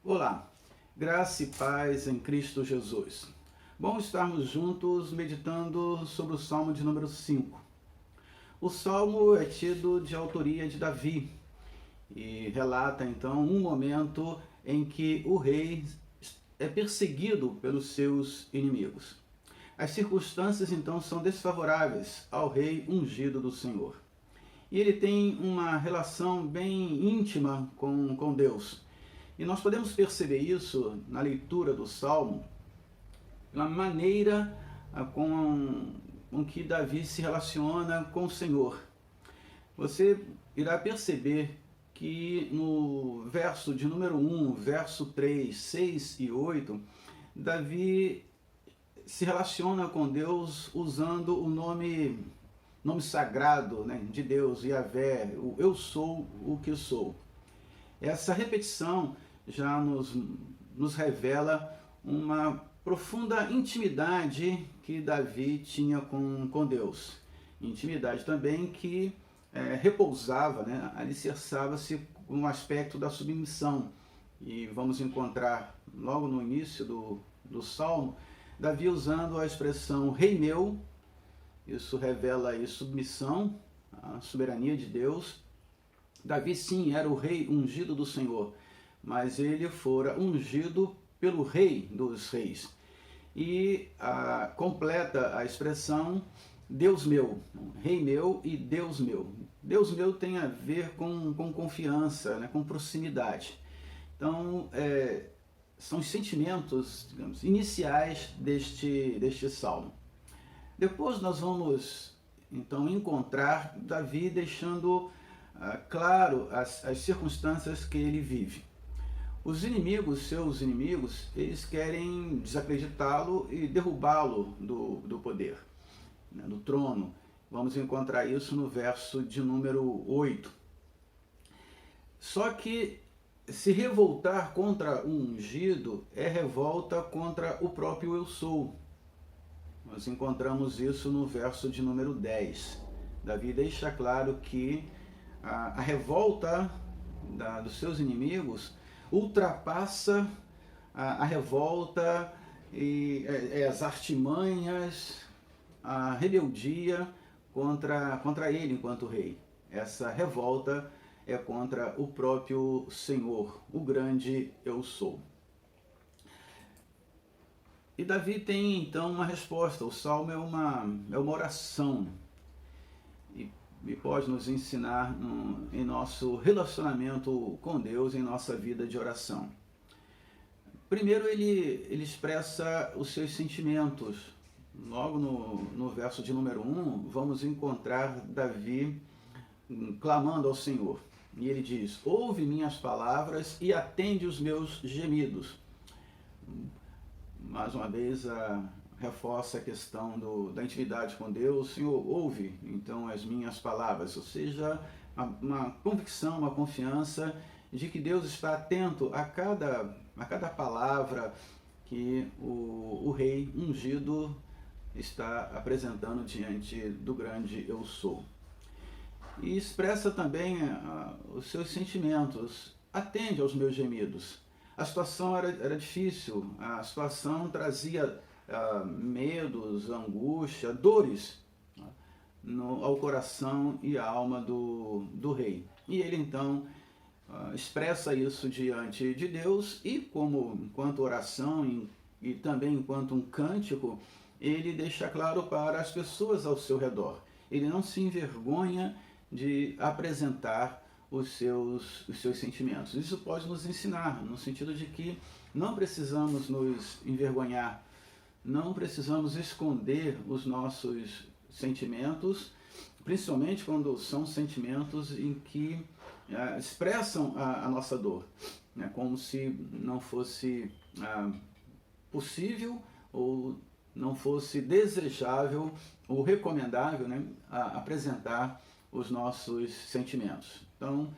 Olá, graça e paz em Cristo Jesus. Bom estarmos juntos meditando sobre o Salmo de número 5. O Salmo é tido de autoria de Davi e relata então um momento em que o rei é perseguido pelos seus inimigos. As circunstâncias então são desfavoráveis ao rei ungido do Senhor. E ele tem uma relação bem íntima com Deus. E nós podemos perceber isso na leitura do Salmo, na maneira com que Davi se relaciona com o Senhor. Você irá perceber que no verso de número 1, verso 3, 6 e 8, Davi se relaciona com Deus usando o nome sagrado, né, de Deus, Yahvé, o eu sou o que sou. Essa repetição já nos revela uma profunda intimidade que Davi tinha com Deus. Intimidade também que repousava, né, alicerçava-se com o aspecto da submissão. E vamos encontrar logo no início do Salmo, Davi usando a expressão rei meu. Isso revela aí submissão, a soberania de Deus. Davi sim era o rei ungido do Senhor, mas ele fora ungido pelo rei dos reis. E completa a expressão Deus meu, rei meu e Deus meu. Deus meu tem a ver com confiança, né, com proximidade. Então, são os sentimentos, digamos, iniciais deste salmo. Depois nós vamos, então, encontrar Davi deixando claro as circunstâncias que ele vive. Os inimigos, seus inimigos, eles querem desacreditá-lo e derrubá-lo do poder, né, do trono. Vamos encontrar isso no verso de número 8. Só que se revoltar contra o ungido é revolta contra o próprio eu sou. Nós encontramos isso no verso de número 10. Davi deixa claro que a revolta dos seus inimigos ultrapassa a revolta e as artimanhas, a rebeldia contra ele enquanto rei. Essa revolta é contra o próprio Senhor, o grande eu sou. E Davi tem então uma resposta. O Salmo é uma oração e pode nos ensinar em nosso relacionamento com Deus, em nossa vida de oração. Primeiro ele expressa os seus sentimentos. Logo no verso de número 1, vamos encontrar Davi clamando ao Senhor. E ele diz: ouve minhas palavras e atende os meus gemidos. Mais uma vez, reforça a questão da intimidade com Deus. Senhor, ouve então as minhas palavras, ou seja, uma convicção, uma confiança de que Deus está atento a cada palavra que o rei ungido está apresentando diante do grande eu sou. E expressa também os seus sentimentos, atende aos meus gemidos. A situação era difícil, a situação trazia medos, angústia, dores ao coração e à alma do rei. E ele então expressa isso diante de Deus e enquanto oração e também enquanto um cântico, ele deixa claro para as pessoas ao seu redor. Ele não se envergonha de apresentar os seus sentimentos. Isso pode nos ensinar, no sentido de que não precisamos nos envergonhar, não precisamos esconder os nossos sentimentos, principalmente quando são sentimentos em que expressam a nossa dor, né, como se não fosse possível ou não fosse desejável ou recomendável, né, apresentar os nossos sentimentos. Então,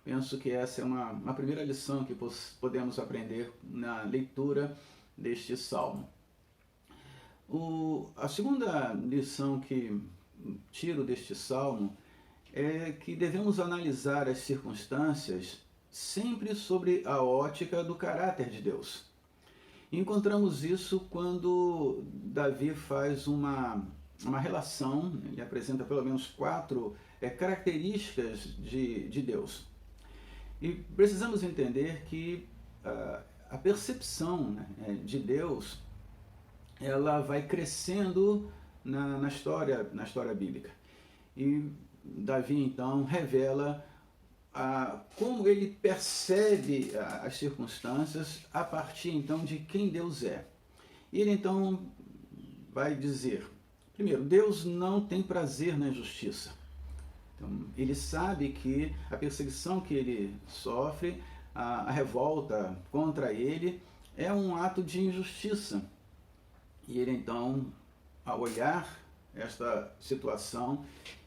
penso que essa é uma primeira lição que podemos aprender na leitura deste salmo. A segunda lição que tiro deste salmo é que devemos analisar as circunstâncias sempre sobre a ótica do caráter de Deus. Encontramos isso quando Davi faz uma relação, ele apresenta pelo menos 4 características de Deus. E precisamos entender que a percepção, né, de Deus, ela vai crescendo na história bíblica. E Davi, então, revela como ele percebe as circunstâncias a partir, então, de quem Deus é. E ele, então, vai dizer, primeiro, Deus não tem prazer na injustiça. Então, ele sabe que a perseguição que ele sofre, a revolta contra ele, é um ato de injustiça. E ele, então, ao olhar esta situação,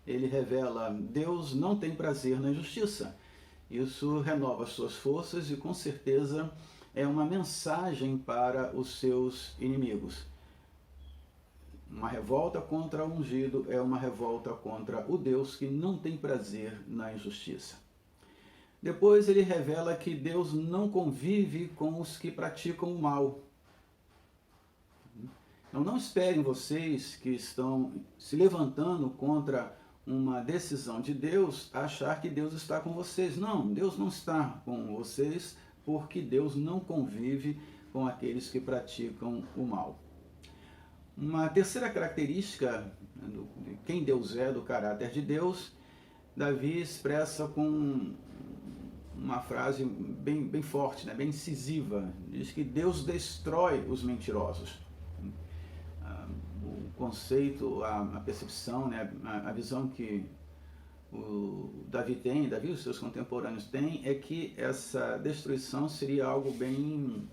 ele revela, Deus não tem prazer na injustiça. Isso renova suas forças e, com certeza, é uma mensagem para os seus inimigos. Uma revolta contra o ungido é uma revolta contra o Deus que não tem prazer na injustiça. Depois ele revela que Deus não convive com os que praticam o mal. Então não esperem vocês que estão se levantando contra uma decisão de Deus, achar que Deus está com vocês. Não, Deus não está com vocês, porque Deus não convive com aqueles que praticam o mal. Uma terceira característica de quem Deus é, do caráter de Deus, Davi expressa com uma frase bem forte, né, bem incisiva. Diz que Deus destrói os mentirosos. O conceito, a percepção, né, a visão que o Davi e os seus contemporâneos têm, é que essa destruição seria algo bem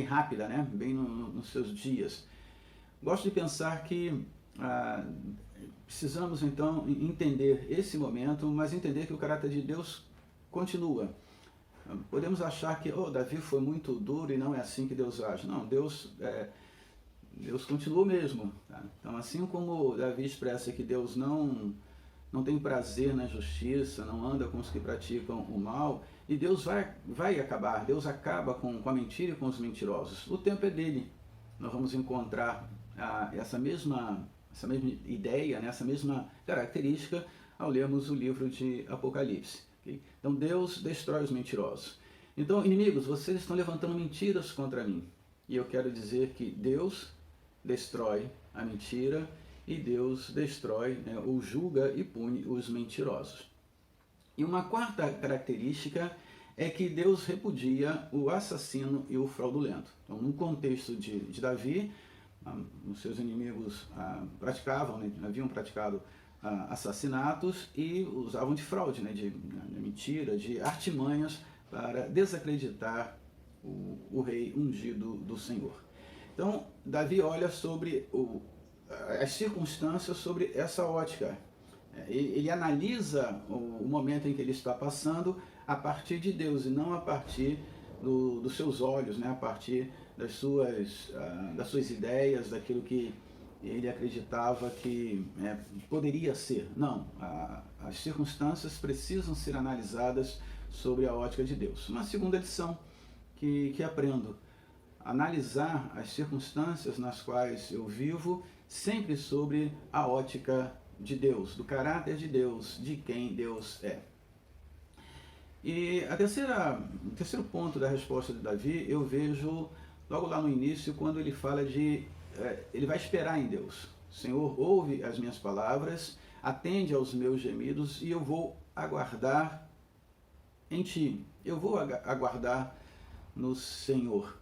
rápida, né, bem nos seus dias. Gosto de pensar que precisamos então entender esse momento, mas entender que o caráter de Deus continua. Podemos achar que Davi foi muito duro e não é assim que Deus age. Não, Deus continua mesmo. Tá? Então, assim como Davi expressa que Deus não tem prazer na justiça, não anda com os que praticam o mal, e Deus vai acabar, Deus acaba com a mentira e com os mentirosos. O tempo é dele. Nós vamos encontrar essa mesma ideia, né, essa mesma característica ao lermos o livro de Apocalipse. Okay? Então Deus destrói os mentirosos. Então, inimigos, vocês estão levantando mentiras contra mim. E eu quero dizer que Deus destrói a mentira e Deus destrói, né, ou julga e pune os mentirosos. E uma quarta característica é que Deus repudia o assassino e o fraudulento. Então, no contexto de Davi, os seus inimigos haviam praticado assassinatos e usavam de fraude, né, de mentira, de artimanhas para desacreditar o rei ungido do Senhor. Então, Davi olha sobre as circunstâncias sobre essa ótica. Ele analisa o momento em que ele está passando a partir de Deus e não a partir dos seus olhos, né? A partir das suas ideias, daquilo que ele acreditava que poderia ser. Não, as circunstâncias precisam ser analisadas sobre a ótica de Deus. Uma segunda lição que aprendo: analisar as circunstâncias nas quais eu vivo sempre sobre a ótica de Deus, do caráter de Deus, de quem Deus é. E o terceiro ponto da resposta de Davi eu vejo logo lá no início, quando ele fala ele vai esperar em Deus. Senhor, ouve as minhas palavras, atende aos meus gemidos e eu vou aguardar em Ti. Eu vou aguardar no Senhor.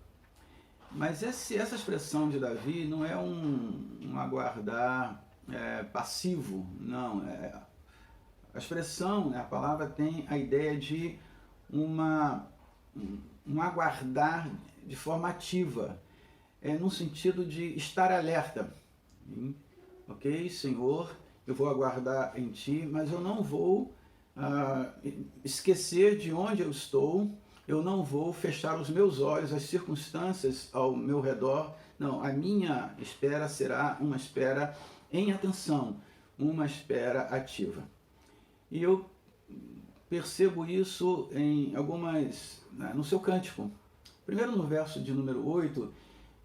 Mas essa expressão de Davi não é um aguardar passivo, não. A expressão, né, a palavra tem a ideia de um aguardar de forma ativa, no sentido de estar alerta. Ok, Senhor, eu vou aguardar em Ti, mas eu não vou esquecer de onde eu estou, eu não vou fechar os meus olhos às circunstâncias ao meu redor. Não, a minha espera será uma espera em atenção, uma espera ativa. E eu percebo isso em no seu cântico. Primeiro, no verso de número 8,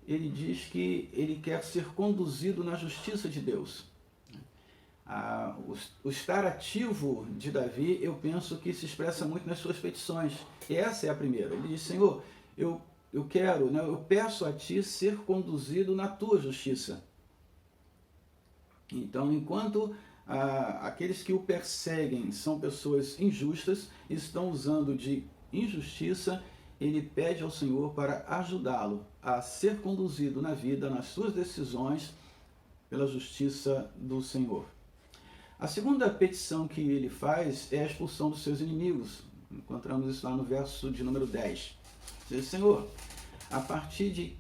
ele diz que ele quer ser conduzido na justiça de Deus. O estar ativo de Davi, eu penso que se expressa muito nas suas petições. E essa é a primeira. Ele diz: Senhor, eu quero, né, eu peço a Ti ser conduzido na Tua justiça. Então, enquanto aqueles que o perseguem são pessoas injustas, estão usando de injustiça, ele pede ao Senhor para ajudá-lo a ser conduzido na vida, nas suas decisões, pela justiça do Senhor. A segunda petição que ele faz é a expulsão dos seus inimigos. Encontramos isso lá no verso de número 10. Diz: Senhor, a partir de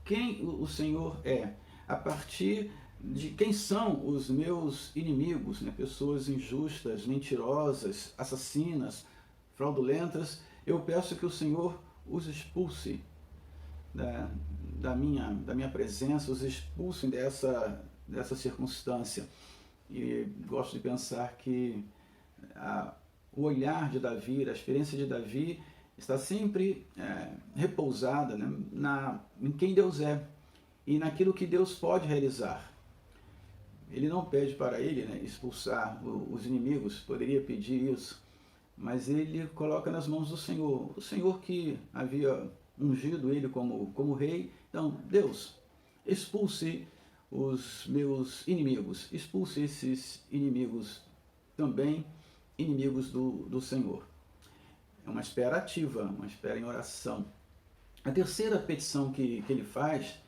quem o Senhor é, a partir de quem são os meus inimigos, né? Pessoas injustas, mentirosas, assassinas, fraudulentas, eu peço que o Senhor os expulse da minha presença, os expulsem dessa circunstância. E gosto de pensar que o olhar de Davi, a experiência de Davi, está sempre repousada, né, em quem Deus é e naquilo que Deus pode realizar. Ele não pede para ele, né, expulsar os inimigos, poderia pedir isso, mas ele coloca nas mãos do Senhor. O Senhor que havia ungido ele como rei. Então, Deus, expulse os meus inimigos, expulse esses inimigos também, inimigos do Senhor. É uma espera ativa, uma espera em oração. A terceira petição que ele faz,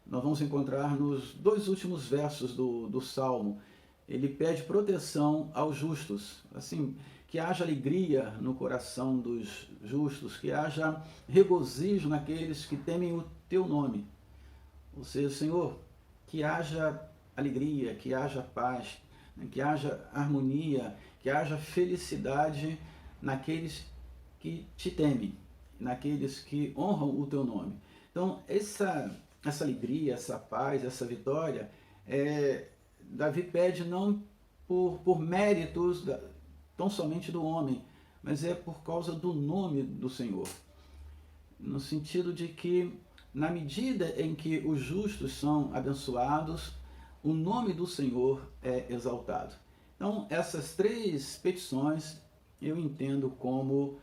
nós vamos encontrar nos 2 últimos versos do Salmo. Ele pede proteção aos justos, assim, que haja alegria no coração dos justos, que haja regozijo naqueles que temem o teu nome. Ou seja, Senhor, que haja alegria, que haja paz, que haja harmonia, que haja felicidade naqueles que te temem, naqueles que honram o teu nome. Então, essa alegria, essa paz, essa vitória, Davi pede não por méritos tão somente do homem, mas é por causa do nome do Senhor. No sentido de que, na medida em que os justos são abençoados, o nome do Senhor é exaltado. Então, essas 3 petições eu entendo como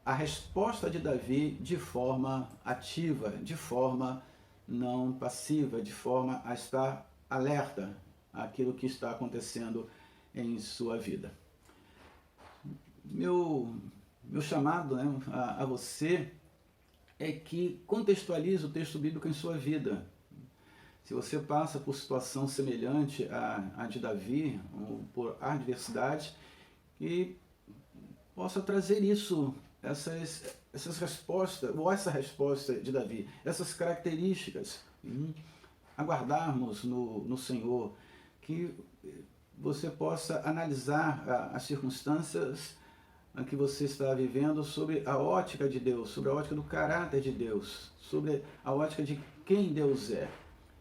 a resposta de Davi de forma ativa, de forma não passiva, de forma a estar alerta àquilo que está acontecendo em sua vida. Meu chamado, né, a você é que contextualize o texto bíblico em sua vida. Se você passa por situação semelhante à de Davi, ou por adversidade, que possa trazer essas respostas, ou essa resposta de Davi, essas características, aguardarmos no Senhor, que você possa analisar as circunstâncias que você está vivendo sobre a ótica de Deus, sobre a ótica do caráter de Deus, sobre a ótica de quem Deus é.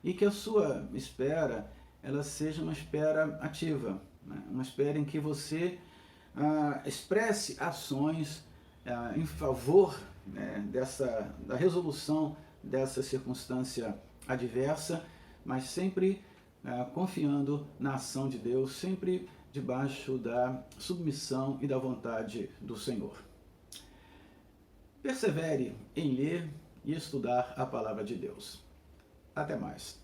E que a sua espera, ela seja uma espera ativa, né? Uma espera em que você expresse ações em favor, né, da resolução dessa circunstância adversa, mas sempre confiando na ação de Deus, sempre debaixo da submissão e da vontade do Senhor. Persevere em ler e estudar a palavra de Deus. Até mais.